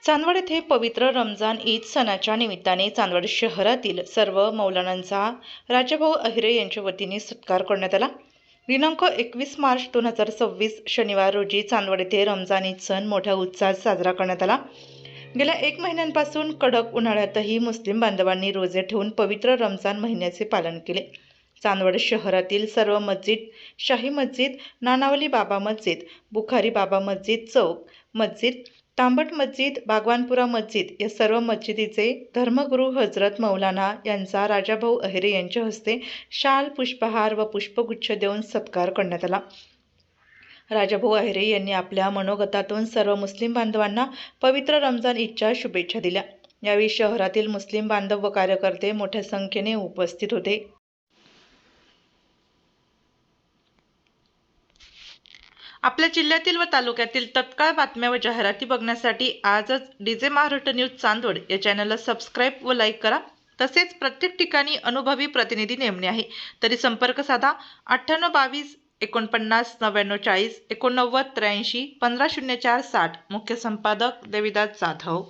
चांदवड येथे पवित्र रमजान ईद सणाच्या निमित्ताने चांदवड शहरातील सर्व मौलानांचा राजाभाऊ अहिरे यांच्या वतीने सत्कार करण्यात आला। दिनांक 21 मार्च 2026 शनिवार रोजी चांदवड येथे रमजान ईद सण मोठ्या उत्साहात साजरा करण्यात आला। गेल्या 1 महिन्यांपासून कडक उन्हाळ्यातही मुस्लिम बांधवांनी रोजे ठेवून पवित्र रमजान महिन्याचे पालन केले। चांदवड शहरातील सर्व मस्जिद, शाही मस्जिद, नानावली बाबा मस्जिद, बुखारी बाबा मस्जिद चौक मस्जिद, तांबट मस्जिद, बागवानपुरा मस्जिद या सर्व मस्जिदीचे धर्मगुरू हजरत मौलाना यांचा राजाभाऊ अहिरे यांच्या हस्ते शाल, पुष्पहार व पुष्पगुच्छ देऊन सत्कार करण्यात आला। राजाभाऊ अहिरे यांनी आपल्या मनोगतातून सर्व मुस्लिम बांधवांना पवित्र रमजान ईदच्या शुभेच्छा दिल्या। यावेळी शहरातील मुस्लिम बांधव व कार्यकर्ते मोठ्या संख्येने उपस्थित होते। आपल्या जिल्ह्यातील व तालुक्यातील तत्काळ बातम्या व जाहिराती बघण्यासाठी आजच डीजे महाराष्ट्र न्यूज चांदवड या चॅनलला सबस्क्राईब व लाईक करा। तसेच प्रत्येक ठिकाणी अनुभवी प्रतिनिधी नेमणे आहे, तरी संपर्क साधा 9822 49 99 40 89 83 1504 60। मुख्य संपादक देविदास जाधव।